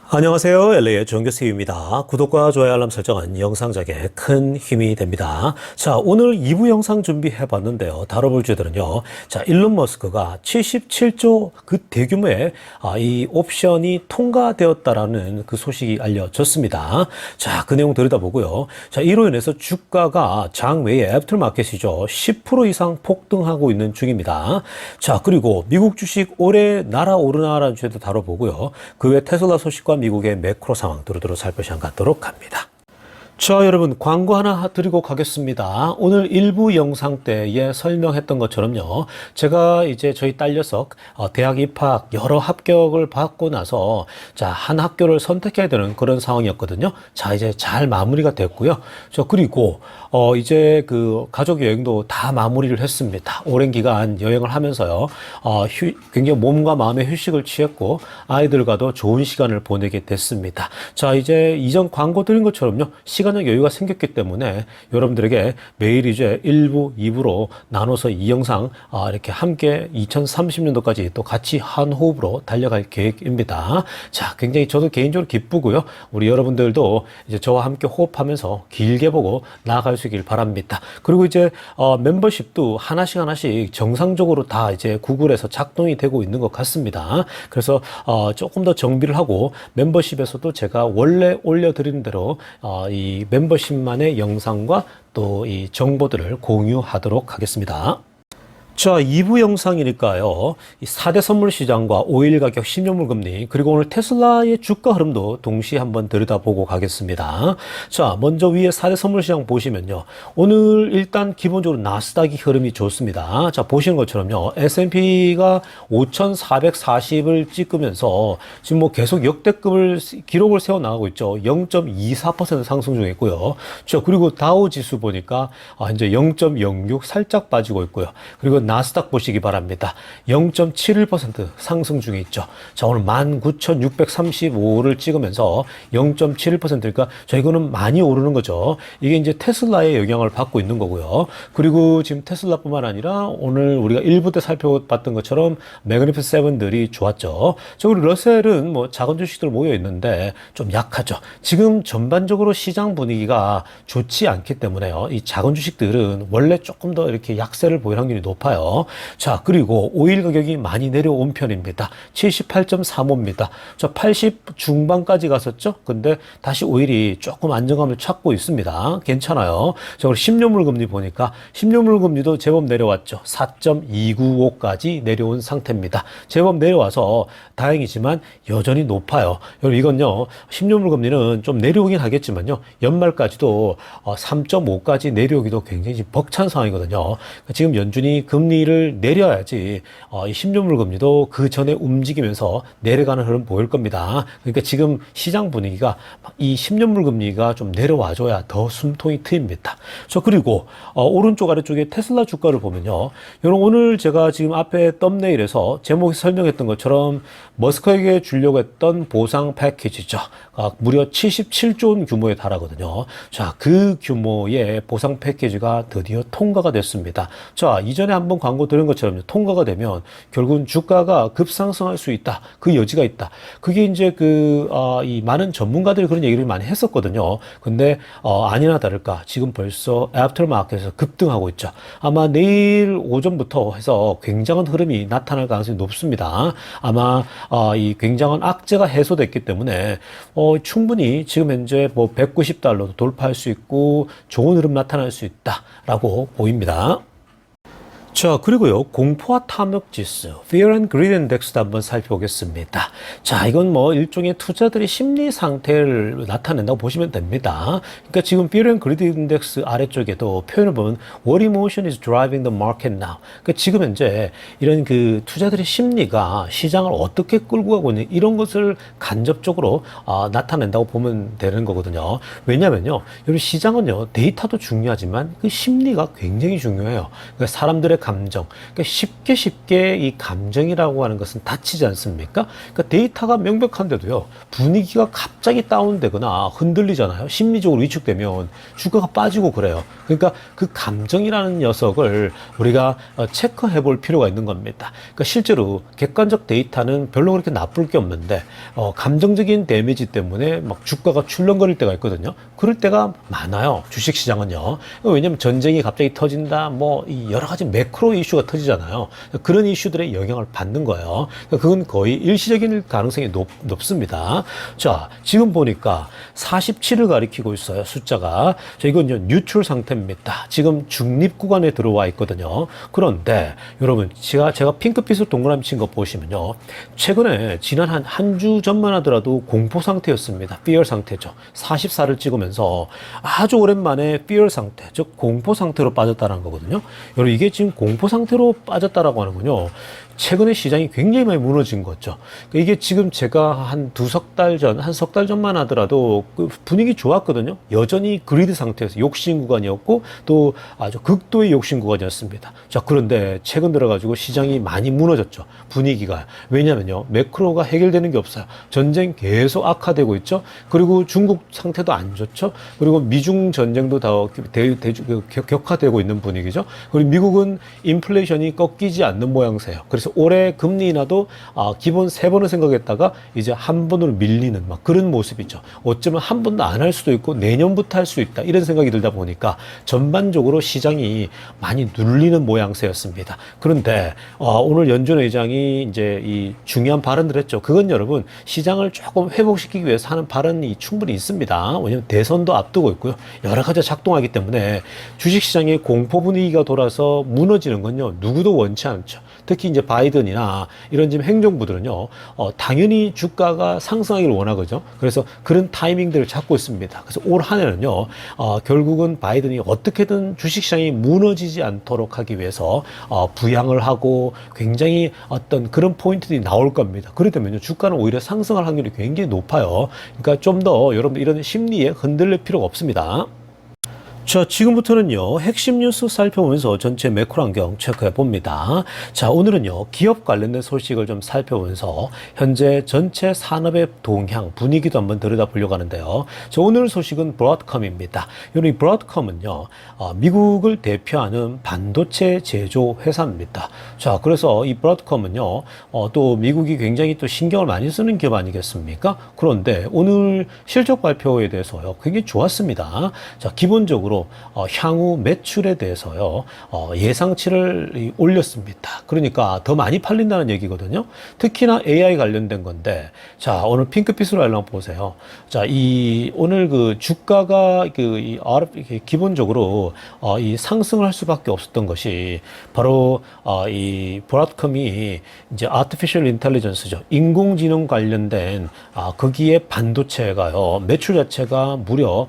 안녕하세요. LA의 정교수입니다. 구독과 좋아요 알람 설정은 영상 제작에 큰 힘이 됩니다. 자, 오늘 2부 영상 준비해 봤는데요. 다뤄볼 주제들은요. 자, 일론 머스크가 77조 그 대규모의 이 옵션이 통과되었다라는 그 소식이 알려졌습니다. 자, 그 내용 들여다보고요. 자, 이로 인해서 주가가 장외의 애프터마켓이죠. 10% 이상 폭등하고 있는 중입니다. 자, 그리고 미국 주식 올해 날아오르나라는 주제도 다뤄보고요. 그 외 테슬라 소식과 미국의 매크로 상황 두루두루 살펴보시면 갖도록 합니다. 자, 여러분 광고 하나 드리고 가겠습니다. 오늘 일부 영상 때에 설명했던 것처럼요. 제가 이제 저희 딸 녀석 대학 입학 여러 합격을 받고 나서 자, 한 학교를 선택해야 되는 그런 상황이었거든요. 자, 이제 잘 마무리가 됐고요. 그리고 이제 그 가족 여행도 다 마무리를 했습니다. 오랜 기간 여행을 하면서요. 굉장히 몸과 마음의 휴식을 취했고 아이들과도 좋은 시간을 보내게 됐습니다. 자, 이제 이전 광고 드린 것처럼요. 시간적 여유가 생겼기 때문에 여러분들에게 매일 이제 1부, 2부로 나눠서 이 영상 이렇게 함께 2030년도까지 또 같이 한 호흡으로 달려갈 계획입니다. 자, 굉장히 저도 개인적으로 기쁘고요. 우리 여러분들도 이제 저와 함께 호흡하면서 길게 보고 나아갈 수 있길 바랍니다. 그리고 이제 멤버십도 하나씩 정상적으로 다 이제 구글에서 작동이 되고 있는 것 같습니다. 그래서 조금 더 정비를 하고 멤버십에서도 제가 원래 올려드리는 대로 이 멤버십만의 영상과 또 이 정보들을 공유하도록 하겠습니다. 자, 2부 영상이니까요. 이 4대 선물 시장과 오일 가격, 10년물 금리, 그리고 오늘 테슬라의 주가 흐름도 동시에 한번 들여다보고 가겠습니다. 자, 먼저 위에 4대 선물 시장 보시면요. 오늘 일단 기본적으로 나스닥이 흐름이 좋습니다. 자, 보시는 것처럼요. S&P가 5,440을 찍으면서 지금 뭐 계속 역대급을 기록을 세워 나가고 있죠. 0.24% 상승 중에 있고요. 자, 그리고 다우 지수 보니까 이제 0.06 살짝 빠지고 있고요. 그리고 나스닥 보시기 바랍니다. 0.71% 상승 중에 있죠. 자, 오늘 19,635를 찍으면서 0.71%니까 자, 이거는 많이 오르는 거죠. 이게 이제 테슬라의 영향을 받고 있는 거고요. 그리고 지금 테슬라뿐만 아니라 오늘 우리가 1부 때 살펴봤던 것처럼 매그니피스 7들이 좋았죠. 자, 그리고 러셀은 뭐 작은 주식들 모여 있는데 좀 약하죠. 지금 전반적으로 시장 분위기가 좋지 않기 때문에요. 이 작은 주식들은 원래 조금 더 이렇게 약세를 보일 확률이 높아요. 자, 그리고 오일 가격이 많이 내려온 편입니다. 78.35입니다. 자, 80 중반까지 갔었죠? 근데 다시 오일이 조금 안정감을 찾고 있습니다. 괜찮아요. 자, 그리고 10년물 금리 보니까 10년물 금리도 제법 내려왔죠. 4.295까지 내려온 상태입니다. 제법 내려와서 다행이지만 여전히 높아요. 여러분, 이건요, 10년물 금리는 좀 내려오긴 하겠지만요, 연말까지도 3.5까지 내려오기도 굉장히 벅찬 상황이거든요. 지금 연준이 금리를 내려야지 이 10년물 금리도 그 전에 움직이면서 내려가는 흐름 보일 겁니다. 그러니까 지금 시장 분위기가 이 10년물 금리가 좀 내려와줘야 더 숨통이 트입니다. 그리고 오른쪽 아래쪽에 테슬라 주가를 보면요. 여러분, 오늘 제가 지금 앞에 썸네일에서 제목에 설명했던 것처럼 머스크에게 주려고 했던 보상 패키지죠. 무려 77조 원 규모에 달하거든요. 자, 그 규모의 보상 패키지가 드디어 통과가 됐습니다. 자, 이전에 한번 광고 들은 것처럼 통과가 되면 결국은 주가가 급상승할 수 있다. 그 여지가 있다. 그게 이제 이 많은 전문가들이 그런 얘기를 많이 했었거든요. 근데 아니나 다를까 지금 벌써 애프터마켓에서 급등하고 있죠. 아마 내일 오전부터 해서 굉장한 흐름이 나타날 가능성이 높습니다. 아마 이 굉장한 악재가 해소됐기 때문에 충분히 지금 현재 뭐 190달러도 돌파할 수 있고 좋은 흐름 나타날 수 있다라고 보입니다. 자, 그리고요, 공포와 탐욕 지수, Fear and Greed Index도 한번 살펴보겠습니다. 자, 이건 뭐 일종의 투자들의 심리 상태를 나타낸다고 보시면 됩니다. 그러니까 지금 Fear and Greed Index 아래쪽에도 표현을 보면 What emotion is driving the market now? 그러니까 지금 현재 이런 그 투자들의 심리가 시장을 어떻게 끌고 가고 있는 이런 것을 간접적으로 나타낸다고 보면 되는 거거든요. 왜냐면요, 여러분, 시장은요, 데이터도 중요하지만 그 심리가 굉장히 중요해요. 그러니까 사람들의 감정. 그러니까 쉽게 이 감정이라고 하는 것은 다치지 않습니까? 그러니까 데이터가 명백한데도요, 분위기가 갑자기 다운되거나 흔들리잖아요. 심리적으로 위축되면 주가가 빠지고 그래요. 그러니까 그 감정이라는 녀석을 우리가 체크해 볼 필요가 있는 겁니다. 그러니까 실제로 객관적 데이터는 별로 그렇게 나쁠 게 없는데, 감정적인 데미지 때문에 막 주가가 출렁거릴 때가 있거든요. 그럴 때가 많아요. 주식시장은요. 왜냐면 전쟁이 갑자기 터진다, 뭐 여러 가지 매크로 이슈가 터지잖아요. 그런 이슈들의 영향을 받는 거예요. 그건 거의 일시적인 가능성이 높습니다. 자, 지금 보니까 47을 가리키고 있어요. 숫자가. 자, 이건요, 뉴트럴 상태입니다. 지금 중립 구간에 들어와 있거든요. 그런데 여러분, 제가 핑크빛으로 동그라미 친 거 보시면요. 최근에 지난 한 주 전만 하더라도 공포 상태였습니다. fear 상태죠. 44를 찍으면서 아주 오랜만에 fear 상태, 즉 공포 상태로 빠졌다는 거거든요. 여러분, 이게 지금 공포 상태로 빠졌다라고 하는군요. 최근에 시장이 굉장히 많이 무너진 거죠. 이게 지금 제가 한 한 석 달 전만 하더라도 그 분위기 좋았거든요. 여전히 그리드 상태에서 욕심 구간이었고 또 아주 극도의 욕심 구간이었습니다. 자, 그런데 최근 들어가지고 시장이 많이 무너졌죠. 분위기가. 왜냐면요, 매크로가 해결되는 게 없어요. 전쟁 계속 악화되고 있죠. 그리고 중국 상태도 안 좋죠. 그리고 미중 전쟁도 다 격화되고 있는 분위기죠. 그리고 미국은 인플레이션이 꺾이지 않는 모양새예요. 그래서 올해 금리 인하도 기본 3번을 생각했다가 이제 한 번으로 밀리는 막 그런 모습이죠. 어쩌면 한 번도 안 할 수도 있고 내년부터 할 수 있다, 이런 생각이 들다 보니까 전반적으로 시장이 많이 눌리는 모양새였습니다. 그런데 오늘 연준 의장이 이제 이 중요한 발언을 했죠. 그건 여러분, 시장을 조금 회복시키기 위해서 하는 발언이 충분히 있습니다. 왜냐하면 대선도 앞두고 있고요. 여러 가지 작동하기 때문에 주식시장의 공포 분위기가 돌아서 무너지는 건요, 누구도 원치 않죠. 특히 이제 바이든이나 이런 지금 행정부들은요, 당연히 주가가 상승하기를 원하거든요. 그래서 그런 타이밍들을 잡고 있습니다. 그래서 올 한 해는요, 결국은 바이든이 어떻게든 주식시장이 무너지지 않도록 하기 위해서 부양을 하고 굉장히 어떤 그런 포인트들이 나올 겁니다. 그러다면요, 주가는 오히려 상승할 확률이 굉장히 높아요. 그러니까 좀 더 여러분들 이런 심리에 흔들릴 필요가 없습니다. 자, 지금부터는요, 핵심 뉴스 살펴보면서 전체 매크로 환경 체크해 봅니다. 자, 오늘은요, 기업 관련된 소식을 좀 살펴보면서 현재 전체 산업의 동향, 분위기도 한번 들여다보려고 하는데요. 자, 오늘 소식은 브로드컴입니다. 이 브로드컴은요, 미국을 대표하는 반도체 제조 회사입니다. 자, 그래서 이 브로드컴은요, 또 미국이 굉장히 또 신경을 많이 쓰는 기업 아니겠습니까? 그런데 오늘 실적 발표에 대해서요, 굉장히 좋았습니다. 자, 기본적으로 향후 매출에 대해서요, 예상치를 올렸습니다. 그러니까 더 많이 팔린다는 얘기거든요. 특히나 AI 관련된 건데, 자, 오늘 핑크빛으로 한번 보세요. 자, 오늘 그 주가가 기본적으로 이 상승을 할 수밖에 없었던 것이 바로 이 브로드컴이 이제 Artificial Intelligence죠. 인공지능 관련된 거기에 반도체가요, 매출 자체가 무려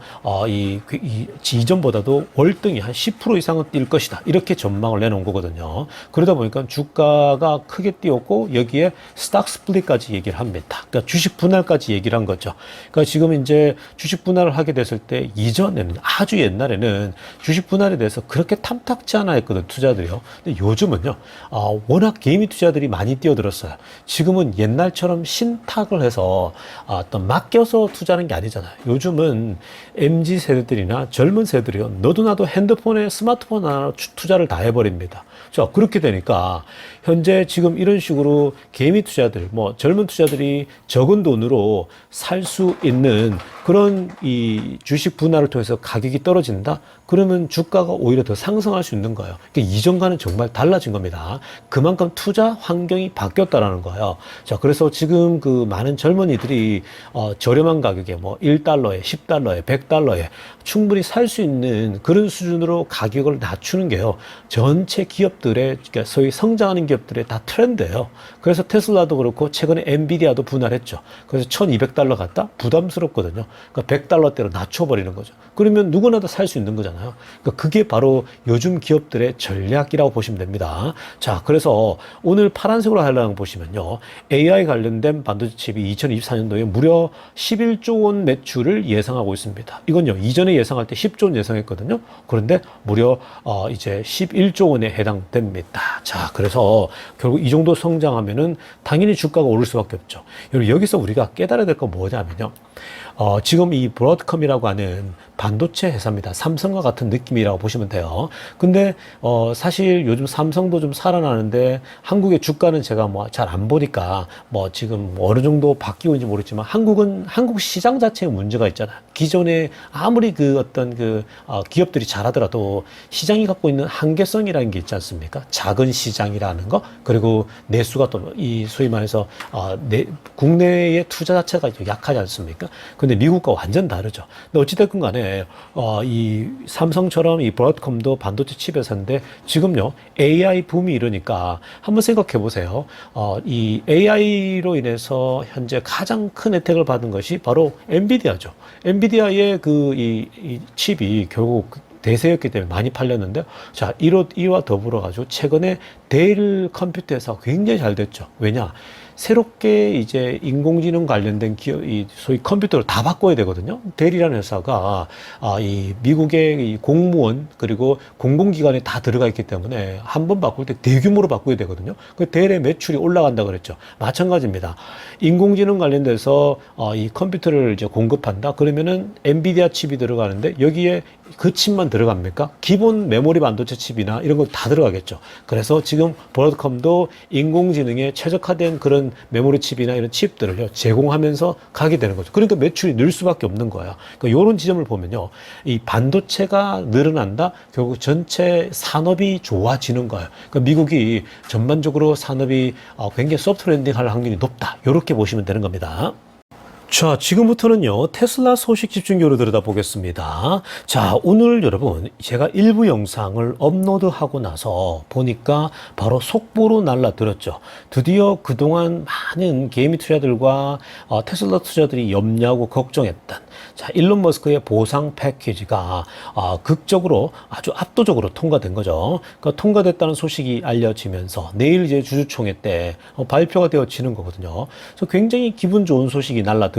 이전보다도 월등히 한 10% 이상은 뛸 것이다, 이렇게 전망을 내놓은 거거든요. 그러다 보니까 주가가 크게 뛰었고 여기에 스탁 스플릿까지 얘기를 합니다. 그러니까 주식 분할까지 얘기를 한 거죠. 그러니까 지금 이제 주식 분할을 하게 됐을 때, 이전에는 아주 옛날에는 주식 분할에 대해서 그렇게 탐탁지 않아 했거든, 투자들이요. 근데 요즘은요, 워낙 개미 투자들이 많이 뛰어들었어요. 지금은 옛날처럼 신탁을 해서 어떤 맡겨서 투자하는 게 아니잖아요. 요즘은 MZ 세대들이나 젊은 세대들이요, 너도 나도 핸드폰에 스마트폰 하나 투자를 다 해버립니다. 자, 그렇게 되니까 현재 지금 이런 식으로 개미 투자들, 뭐 젊은 투자들이 적은 돈으로 살 수 있는 그런 이 주식 분할을 통해서 가격이 떨어진다? 그러면 주가가 오히려 더 상승할 수 있는 거예요. 그러니까 이전과는 정말 달라진 겁니다. 그만큼 투자 환경이 바뀌었다라는 거예요. 자, 그래서 지금 그 많은 젊은이들이 저렴한 가격에 뭐 1달러에, 10달러에, 100달러에 충분히 살 수 있는 그런 수준으로 가격을 낮추는 게요, 전체 기업들의, 그러니까 소위 성장하는 기업들의 다 트렌드예요. 그래서 테슬라도 그렇고 최근에 엔비디아도 분할했죠. 그래서 1200달러 갔다? 부담스럽거든요. 그러니까 100달러대로 낮춰버리는 거죠. 그러면 누구나 다 살 수 있는 거잖아요. 그러니까 그게 바로 요즘 기업들의 전략이라고 보시면 됩니다. 자, 그래서 오늘 파란색으로 하려고 보시면요, AI 관련된 반도체 칩이 2024년도에 무려 11조 원 매출을 예상하고 있습니다. 이건요, 이전에 예상할 때 10조 원 예상했거든요. 그런데 무려 이제 11조 원에 해당됩니다. 자, 그래서 결국 이 정도 성장하면은 당연히 주가가 오를 수밖에 없죠. 여기서 우리가 깨달아야 될 건 뭐냐면요. 지금 이 브로드컴이라고 하는 반도체 회사입니다. 삼성과 같은 느낌이라고 보시면 돼요. 근데 사실 요즘 삼성도 좀 살아나는데 한국의 주가는 제가 뭐 잘 안 보니까 뭐 지금 어느 정도 바뀌고 있는지 모르겠지만 한국 시장 자체에 문제가 있잖아요. 기존에 아무리 그 어떤 기업들이 잘하더라도 시장이 갖고 있는 한계성이라는 게 있지 않습니까? 작은 시장이라는 거, 그리고 내수가 또 이 소위 말해서 국내의 투자 자체가 약하지 않습니까? 근데 미국과 완전 다르죠. 근데 어찌됐건 간에 이 삼성처럼 이 브로드컴도 반도체 칩 회사인데 지금요 AI 붐이 이러니까 한번 생각해 보세요. 이 AI로 인해서 현재 가장 큰 혜택을 받은 것이 바로 엔비디아죠. 엔비디아의 이 칩이 결국 대세였기 때문에 많이 팔렸는데, 자, 이와 더불어 가지고 최근에 데일 컴퓨터 회사가 굉장히 잘 됐죠. 왜냐? 새롭게 이제 인공지능 관련된 기업, 이 소위 컴퓨터를 다 바꿔야 되거든요. 델이라는 회사가 이 미국의 이 공무원 그리고 공공기관에 다 들어가 있기 때문에 한 번 바꿀 때 대규모로 바꿔야 되거든요. 그 델의 매출이 올라간다 그랬죠. 마찬가지입니다. 인공지능 관련돼서 이 컴퓨터를 이제 공급한다. 그러면은 엔비디아 칩이 들어가는데 여기에 그 칩만 들어갑니까? 기본 메모리 반도체 칩이나 이런 거 다 들어가겠죠. 그래서 지금 브로드컴도 인공지능에 최적화된 그런 메모리 칩이나 이런 칩들을 제공하면서 가게 되는 거죠. 그러니까 매출이 늘 수밖에 없는 거예요. 그러니까 이런 지점을 보면요, 이 반도체가 늘어난다. 결국 전체 산업이 좋아지는 거예요. 그러니까 미국이 전반적으로 산업이 굉장히 소프트 랜딩할 확률이 높다. 이렇게 보시면 되는 겁니다. 자, 지금부터는요, 테슬라 소식 집중적으로 들여다보겠습니다. 자, 오늘 여러분, 제가 일부 영상을 업로드하고 나서 보니까 바로 속보로 날라들었죠. 드디어 그동안 많은 개미 투자들과 테슬라 투자들이 염려하고 걱정했던, 자, 일론 머스크의 보상 패키지가 극적으로 아주 압도적으로 통과된 거죠. 그러니까 통과됐다는 소식이 알려지면서 내일 이제 주주총회 때 발표가 되어지는 거거든요. 그래서 굉장히 기분 좋은 소식이 날라들었습니다.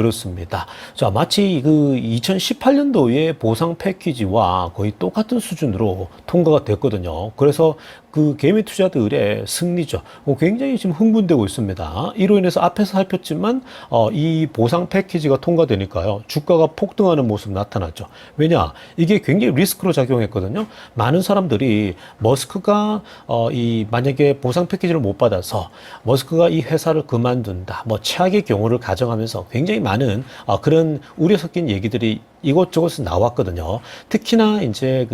자, 마치 그 2018년도의 보상 패키지와 거의 똑같은 수준으로 통과가 됐거든요. 그래서 그 개미 투자들의 승리죠. 굉장히 지금 흥분되고 있습니다. 이로 인해서 앞에서 살폈지만 이 보상 패키지가 통과되니까요, 주가가 폭등하는 모습 나타났죠. 왜냐? 이게 굉장히 리스크로 작용했거든요. 많은 사람들이 머스크가 만약에 보상 패키지를 못 받아서 머스크가 이 회사를 그만둔다, 뭐 최악의 경우를 가정하면서 굉장히 많은 그런 우려 섞인 얘기들이 이곳저곳에서 나왔거든요. 특히나 이제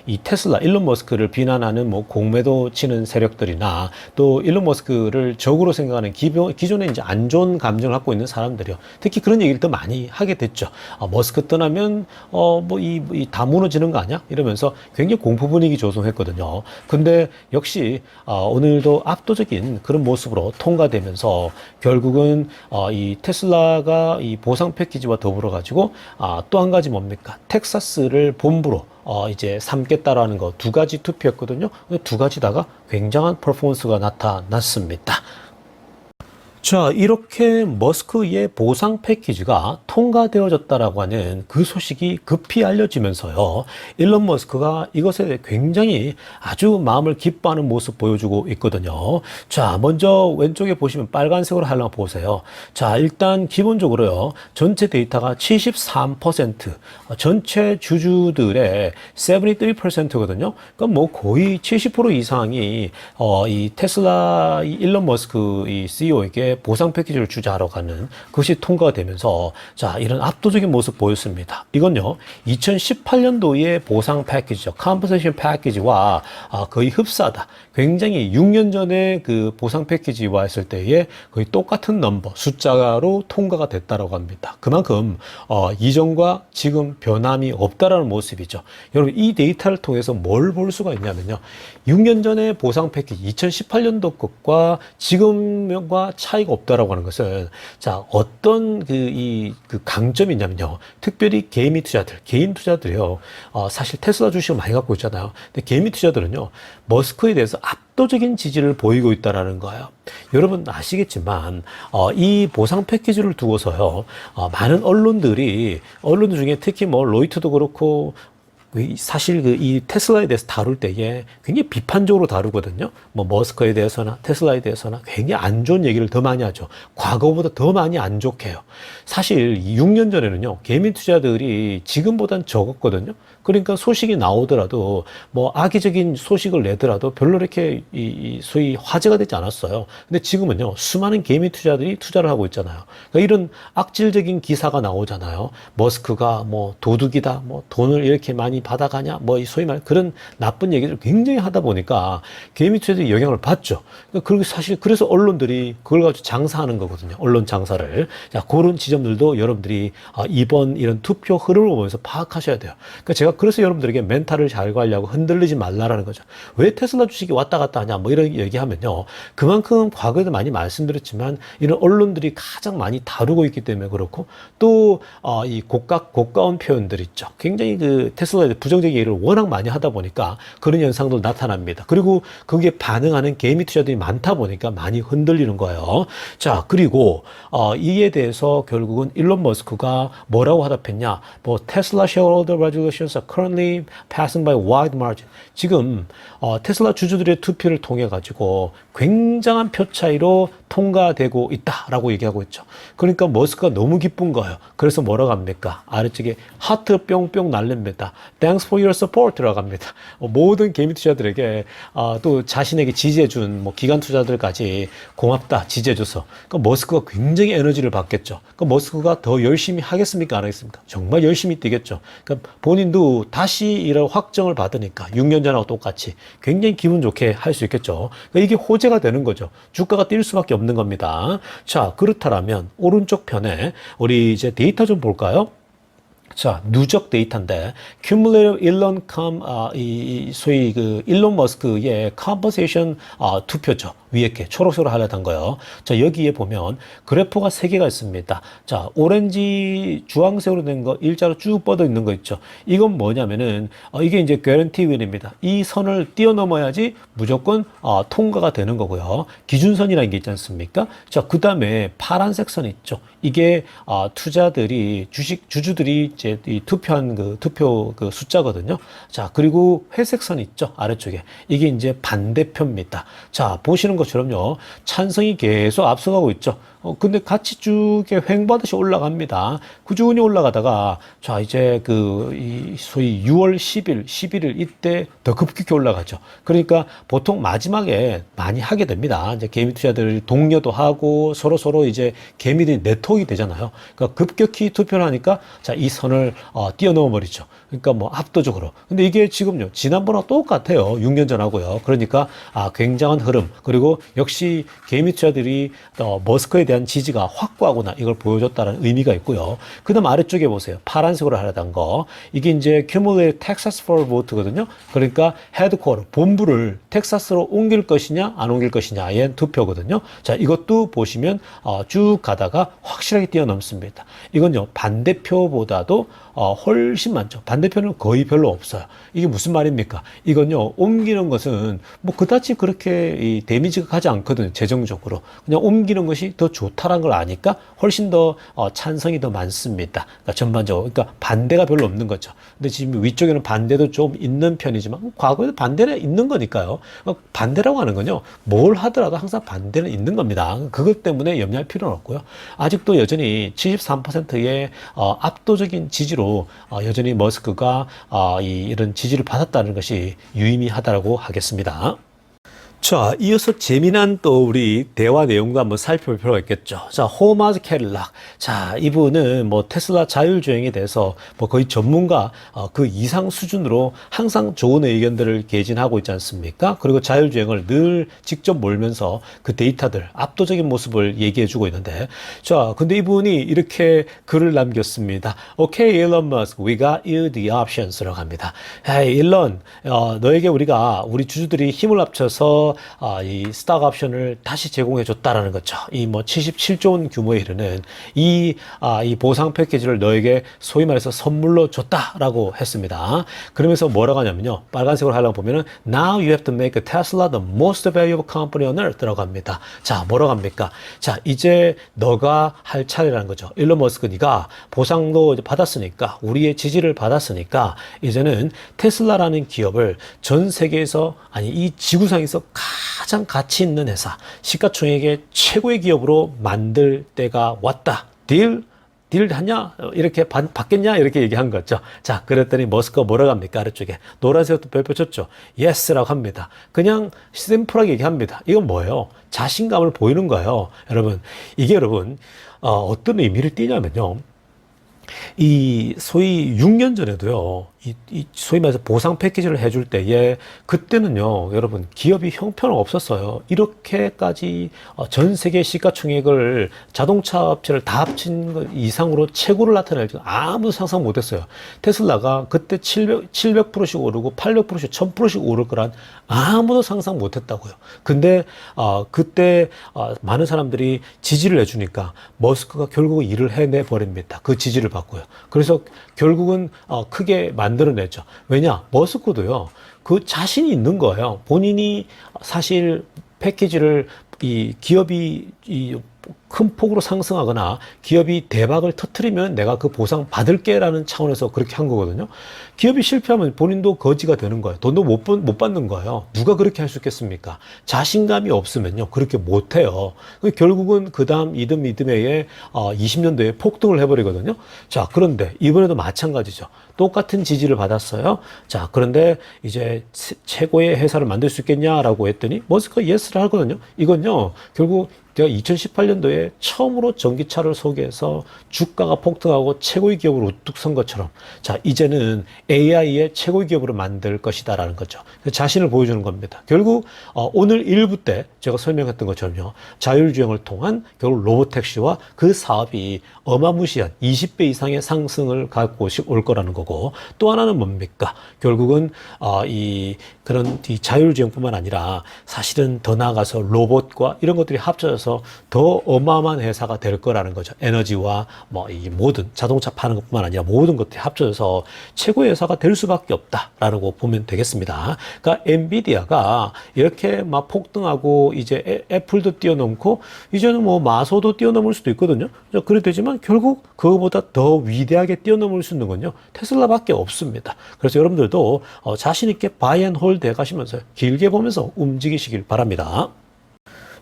이 테슬라 일론 머스크를 비난하는 뭐 공매도 치는 세력들이나 또 일론 머스크를 적으로 생각하는 기존에 이제 안 좋은 감정을 갖고 있는 사람들이요. 특히 그런 얘기를 더 많이 하게 됐죠. 머스크 떠나면 다 무너지는 거 아니야? 이러면서 굉장히 공포 분위기 조성했거든요. 근데 역시 오늘도 압도적인 그런 모습으로 통과되면서 결국은 이 테슬라가 이 보상 패키지와 더불어 가지고 또 한 가지 뭡니까? 텍사스를 본부로 이제 삼겠다라는 거 두 가지 투표였거든요. 두 가지 다가 굉장한 퍼포먼스가 나타났습니다. 자, 이렇게 머스크의 보상 패키지가 통과되어졌다라고 하는 그 소식이 급히 알려지면서요, 일론 머스크가 이것에 대해 굉장히 아주 마음을 기뻐하는 모습 보여주고 있거든요. 자, 먼저 왼쪽에 보시면 빨간색으로 하나 보세요. 자, 일단 기본적으로요, 전체 데이터가 73%, 전체 주주들의 73%거든요. 그러니까 뭐 거의 70% 이상이 이 테슬라 일론 머스크 이 CEO에게 보상 패키지를 주자하러 가는 그것이 통과가 되면서, 자, 이런 압도적인 모습 보였습니다. 이건요, 2018년도의 보상 패키지죠. 컴pen세이션 패키지와 거의 흡사하다. 굉장히 6년 전에 그 보상 패키지와 했을 때에 거의 똑같은 넘버, 숫자로 통과가 됐다라고 합니다. 그만큼 이전과 지금 변함이 없다라는 모습이죠. 여러분, 이 데이터를 통해서 뭘 볼 수가 있냐면요, 6년 전에 보상 패키지 2018년도 것과 지금과 차이가 없다라고 하는 것은, 자, 어떤 그 강점이 있냐면요, 특별히 개인 투자들이요, 사실 테슬라 주식을 많이 갖고 있잖아요. 근데 개인 투자들은요, 머스크에 대해서 압도적인 지지를 보이고 있다라는 거예요. 여러분 아시겠지만 이 보상 패키지를 두고서요, 많은 언론들 중에 특히 뭐 로이터도 그렇고 사실 이 테슬라에 대해서 다룰 때에 굉장히 비판적으로 다루거든요. 뭐 머스크에 대해서나 테슬라에 대해서나 굉장히 안 좋은 얘기를 더 많이 하죠. 과거보다 더 많이 안 좋게 해요. 사실 6년 전에는요, 개미 투자들이 지금보단 적었거든요. 그러니까 소식이 나오더라도 뭐 악의적인 소식을 내더라도 별로 이렇게 소위 화제가 되지 않았어요. 근데 지금은요, 수많은 개미 투자들이 투자를 하고 있잖아요. 그러니까 이런 악질적인 기사가 나오잖아요. 머스크가 뭐 도둑이다, 뭐 돈을 이렇게 많이 받아가냐, 뭐 소위 말 그런 나쁜 얘기를 굉장히 하다 보니까 개미 투자들이 영향을 받죠. 그리고 사실 그래서 언론들이 그걸 가지고 장사하는 거거든요. 언론 장사를. 자, 그런 지점들도 여러분들이 이번 이런 투표 흐름을 보면서 파악하셔야 돼요. 그러니까 제가 그래서 여러분들에게 멘탈을 잘 관리하고 흔들리지 말라라는 거죠. 왜 테슬라 주식이 왔다 갔다 하냐, 뭐 이런 얘기하면요. 그만큼 과거에도 많이 말씀드렸지만 이런 언론들이 가장 많이 다루고 있기 때문에 그렇고 또 이 고가운 표현들 있죠. 굉장히 그 테슬라에 부정적인 얘기를 워낙 많이 하다 보니까 그런 현상도 나타납니다. 그리고 거기에 반응하는 개미 투자들이 많다 보니까 많이 흔들리는 거예요. 자, 그리고 이에 대해서 결국은 일론 머스크가 뭐라고 화답했냐? 뭐 테슬라 shareholder valuations are currently passing by wide margin. 지금 테슬라 주주들의 투표를 통해 가지고 굉장한 표 차이로 통과되고 있다라고 얘기하고 있죠. 그러니까 머스크가 너무 기쁜 거예요. 그래서 뭐라고 합니까? 아래쪽에 하트 뿅뿅 날립니다. Thanks for your support라고 합니다. 모든 개미 투자들에게 또 자신에게 지지해준 뭐 기관 투자들까지 고맙다, 지지해줘서. 그러니까 머스크가 굉장히 에너지를 받겠죠. 그러니까 머스크가 더 열심히 하겠습니까? 안 하겠습니까? 정말 열심히 뛰겠죠. 그러니까 본인도 다시 이런 확정을 받으니까 6년 전하고 똑같이 굉장히 기분 좋게 할 수 있겠죠. 그러니까 이게 호재가 되는 거죠. 주가가 뛸 수밖에 없는 겁니다. 자, 그렇다면 오른쪽 편에 우리 이제 데이터 좀 볼까요? 자, 누적 데이터인데 cumulative 일론 소위 그 일론 머스크의 compensation 투표죠. 위에 게 초록색으로 하려던 거요. 자, 여기에 보면 그래프가 3개가 있습니다. 자, 오렌지 주황색으로 된 거 일자로 쭉 뻗어 있는 거 있죠. 이건 뭐냐면은 이게 이제 guarantee win입니다. 이 선을 뛰어넘어야지 무조건 통과가 되는 거고요. 기준선이라는 게 있지 않습니까? 자, 그다음에 파란색 선 있죠. 이게 투자들이 주주들이 이제 이 투표한 투표 숫자거든요. 자, 그리고 회색 선 있죠. 아래쪽에. 이게 이제 반대표입니다. 자, 보시는 것처럼요. 찬성이 계속 앞서가고 있죠. 근데 같이 쭉 횡보하듯이 올라갑니다. 꾸준히 올라가다가, 자, 이제 소위 6월 10일, 11일 이때 더 급격히 올라가죠. 그러니까 보통 마지막에 많이 하게 됩니다. 이제 개미 투자들 동료도 하고 서로 이제 개미들이 네트워크가 되잖아요. 그러니까 급격히 투표를 하니까, 자, 이 선을 뛰어넘어 버리죠. 그러니까 뭐 압도적으로. 근데 이게 지금요, 지난번하고 똑같아요. 6년 전하고요. 그러니까, 굉장한 흐름. 그리고 역시 개미 투자들이 머스크에 대한 지지가 확고하구나, 이걸 보여줬다는 의미가 있고요. 그 다음 아래쪽에 보세요. 파란색으로 하려던 거. 이게 이제 cumulative Texas for vote거든요. 그러니까 헤드쿼터, 본부를 텍사스로 옮길 것이냐, 안 옮길 것이냐의 투표거든요. 자, 이것도 보시면 쭉 가다가 확실하게 뛰어넘습니다. 이건요, 반대표보다도 훨씬 많죠. 반대표는 거의 별로 없어요. 이게 무슨 말입니까? 이건요, 옮기는 것은 뭐 그다지 그렇게 데미지가 가지 않거든요. 재정적으로. 그냥 옮기는 것이 더 좋다라는 걸 아니까 훨씬 더 찬성이 더 많습니다. 그러니까 전반적으로. 그러니까 반대가 별로 없는 거죠. 근데 지금 위쪽에는 반대도 좀 있는 편이지만 과거에도 반대는 있는 거니까요. 반대라고 하는 건요, 뭘 하더라도 항상 반대는 있는 겁니다. 그것 때문에 염려할 필요는 없고요. 아직도 여전히 73%의 압도적인 지지로 여전히 머스크가 이런 지지를 받았다는 것이 유의미하다고 하겠습니다. 자, 이어서 재미난 또 우리 대화 내용도 한번 살펴볼 필요가 있겠죠. 자, 호마즈 캐딜락. 자, 이분은 뭐 테슬라 자율주행에 대해서 뭐 거의 전문가 그 이상 수준으로 항상 좋은 의견들을 개진하고 있지 않습니까? 그리고 자율주행을 늘 직접 몰면서 그 데이터들, 압도적인 모습을 얘기해주고 있는데, 자, 근데 이분이 이렇게 글을 남겼습니다. Okay, Elon Musk, we got you the options라고 합니다. Hey, 일론, 너에게 우리 주주들이 힘을 합쳐서 그래서 이 스탁 옵션을 다시 제공해 줬다라는 거죠. 이 뭐 77조 원 규모에 이르는 이 보상 패키지를 너에게 소위 말해서 선물로 줬다라고 했습니다. 그러면서 뭐라고 하냐면요. 빨간색으로 하려고 보면은 Now you have to make Tesla the most valuable company on earth 라고 합니다. 자, 뭐라고 합니까? 자, 이제 너가 할 차례라는 거죠. 일론 머스크 네가 보상도 이제 받았으니까, 우리의 지지를 받았으니까 이제는 테슬라라는 기업을 전 세계에서, 아니 이 지구상에서 가장 가치 있는 회사, 시가총액의 최고의 기업으로 만들 때가 왔다. 딜 하냐? 이렇게 받겠냐? 이렇게 얘기한 거죠. 자, 그랬더니 머스크가 뭐라고 합니까? 아래쪽에 노란색도 별표 쳤죠. Yes라고 합니다. 그냥 심플하게 얘기합니다. 이건 뭐예요? 자신감을 보이는 거예요. 여러분, 이게 여러분 어떤 의미를 띠냐면요. 이 소위 6년 전에도요, 이 소위 말해서 보상 패키지를 해줄 때에 그때는요, 여러분 기업이 형편은 없었어요. 이렇게까지 전 세계 시가총액을 자동차 업체를 다 합친 것 이상으로 최고를 나타낼 줄 아무도 상상 못했어요. 테슬라가 그때 700%씩 오르고 800%씩 1000%씩 오를 거란 아무도 상상 못했다고요. 근데 그때 많은 사람들이 지지를 해주니까 머스크가 결국 일을 해내 버립니다. 그 지지를 받고요. 그래서 결국은 크게 만들어냈죠. 왜냐? 머스크도요, 그 자신이 있는 거예요. 본인이 사실 패키지를 이 기업이 큰 폭으로 상승하거나 기업이 대박을 터트리면 내가 그 보상 받을게라는 차원에서 그렇게 한 거거든요. 기업이 실패하면 본인도 거지가 되는 거예요. 돈도 못 받는 거예요. 누가 그렇게 할 수 있겠습니까? 자신감이 없으면요, 그렇게 못 해요. 결국은 그 다음 이듬해에 20년도에 폭등을 해버리거든요. 자, 그런데 이번에도 마찬가지죠. 똑같은 지지를 받았어요. 자, 그런데 이제 최고의 회사를 만들 수 있겠냐라고 했더니 머스크가 예스를 하거든요. 이건요, 결국 제가 2018년도에 처음으로 전기차를 소개해서 주가가 폭등하고 최고의 기업으로 우뚝 선 것처럼, 자, 이제는 AI의 최고의 기업으로 만들 것이다라는 거죠. 자신을 보여주는 겁니다. 결국 오늘 1부 때 제가 설명했던 것처럼요, 자율주행을 통한 결국 로보택시와 그 사업이 어마무시한 20배 이상의 상승을 갖고 올 거라는 거고, 또 하나는 뭡니까? 결국은 이 자율주행뿐만 아니라 사실은 더 나아가서 로봇과 이런 것들이 합쳐져서 더 어마어마한 회사가 될 거라는 거죠. 에너지와 뭐 이 모든 자동차 파는 것뿐만 아니라 모든 것들이 합쳐져서 최고의 회사가 될 수밖에 없다라고 보면 되겠습니다. 그러니까 엔비디아가 이렇게 막 폭등하고 이제 애플도 뛰어넘고 이제는 뭐 마소도 뛰어넘을 수도 있거든요. 그래 되지만 결국 그거보다 더 위대하게 뛰어넘을 수 있는 건요, 테슬라밖에 없습니다. 그래서 여러분들도 자신 있게 바이 앤 홀드 해가시면서 길게 보면서 움직이시길 바랍니다.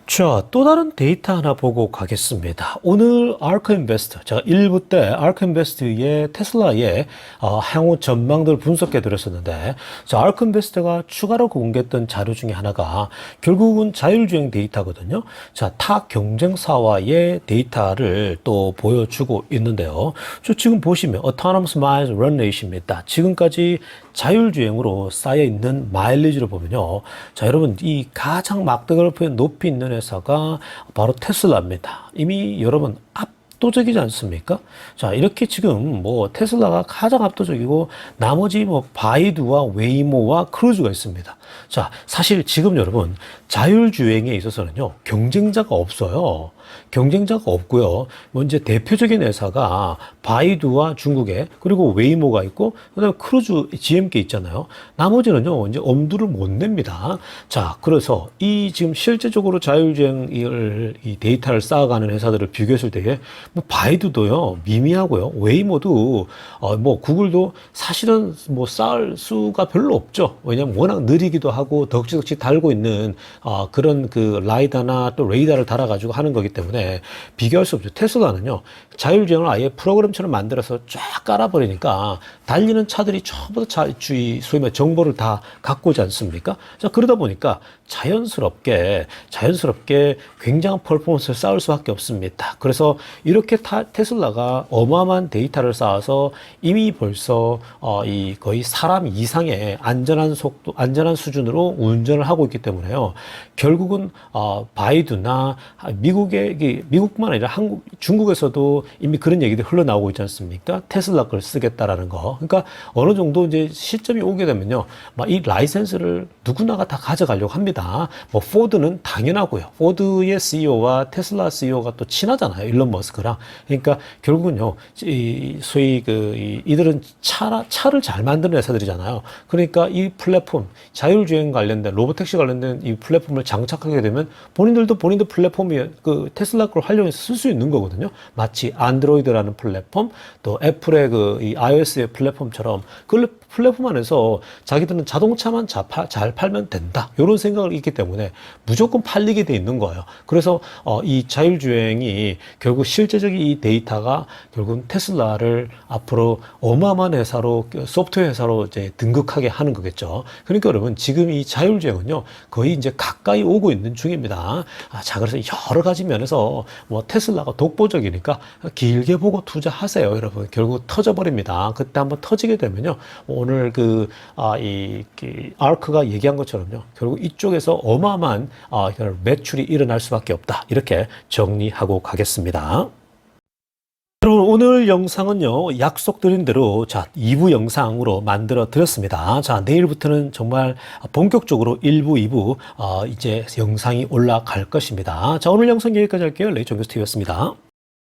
자, 또 다른 데이터 하나 보고 가겠습니다. 오늘 아크인베스트, 제가 1부 때 아크인베스트의 테슬라의 향후 전망들을 분석해 드렸었는데, 자, 아크인베스트가 추가로 공개했던 자료 중에 하나가 결국은 자율주행 데이터거든요. 자, 타 경쟁사와의 데이터를 또 보여주고 있는데요. 저 지금 보시면 Autonomous Miles Run Rate입니다. 지금까지 자율주행으로 쌓여있는 마일리지를 보면요, 자, 여러분 이 가장 막대가를 높이 있는 회사가 바로 테슬라입니다. 이미 여러분 압도적이지 않습니까? 자, 이렇게 지금 뭐 테슬라가 가장 압도적이고 나머지 뭐 바이두와 웨이모와 크루즈가 있습니다. 자, 사실 지금 여러분 자율주행에 있어서는요, 경쟁자가 없어요. 경쟁자가 없고요. 먼저 대표적인 회사가 바이두와 중국에, 그리고 웨이모가 있고, 그다음에 크루즈 GMK 있잖아요. 나머지는요, 이제 엄두를 못 냅니다. 자, 그래서 이 지금 실제적으로 자율주행을 이 데이터를 쌓아가는 회사들을 비교했을 때에 뭐 바이두도요 미미하고요, 웨이모도 뭐 구글도 사실은 뭐 쌓을 수가 별로 없죠. 왜냐면 워낙 느리기도 하고 덕지덕지 달고 있는 그런 그 라이다나 또 레이더를 달아가지고 하는 거기 때문에 비교할 수 없죠. 테슬라는요, 자율주행을 아예 프로그램처럼 만들어서 쫙 깔아버리니까 달리는 차들이 전부 다 소위 말해 정보를 다 갖고 오지 않습니까? 자, 그러다 보니까 자연스럽게 굉장한 퍼포먼스를 쌓을 수밖에 없습니다. 그래서 이렇게 테슬라가 어마어마한 데이터를 쌓아서 이미 벌써 거의 사람 이상의 안전한 속도, 안전한 수준으로 운전을 하고 있기 때문에요. 결국은 바이두나 미국뿐만 아니라 중국에서도 이미 그런 얘기들이 흘러나오고 있지 않습니까? 테슬라 걸 쓰겠다라는 거. 그러니까 어느 정도 이제 시점이 오게 되면요, 막 이 라이센스를 누구나가 다 가져가려고 합니다. 합니다. 뭐 포드는 당연하고요. 포드의 CEO와 테슬라 CEO가 또 친하잖아요. 일론 머스크랑. 그러니까 결국은요, 소위 이들은 차를 잘 만드는 회사들이잖아요. 그러니까 이 플랫폼, 자율주행 관련된 로보택시 관련된 이 플랫폼을 장착하게 되면 본인들 플랫폼이 테슬라 걸 활용해서 쓸 수 있는 거거든요. 마치 안드로이드라는 플랫폼, 또 애플의 이 iOS의 플랫폼처럼 그 플랫폼 안에서 자기들은 자동차만 잘 팔면 된다. 이런 생각을 있기 때문에 무조건 팔리게 돼 있는 거예요. 그래서 이 자율주행이 결국 실제적인 이 데이터가 결국 테슬라를 앞으로 어마어마한 회사로, 소프트웨어 회사로 이제 등극하게 하는 거겠죠. 그러니까 여러분, 지금 이 자율주행은요, 거의 이제 가까이 오고 있는 중입니다. 자, 그래서 여러 가지 면에서 뭐 테슬라가 독보적이니까 길게 보고 투자하세요, 여러분. 결국 터져버립니다. 그때 한번 터지게 되면요, 오늘 아크가 얘기한 것처럼요, 결국 이쪽에서 어마어마한 매출이 일어날 수밖에 없다. 이렇게 정리하고 가겠습니다. 여러분, 오늘 영상은요, 약속드린 대로 2부 영상으로 만들어 드렸습니다. 자, 내일부터는 정말 본격적으로 1부, 2부 이제 영상이 올라갈 것입니다. 자, 오늘 영상 여기까지 할게요. 레이존교수TV였습니다.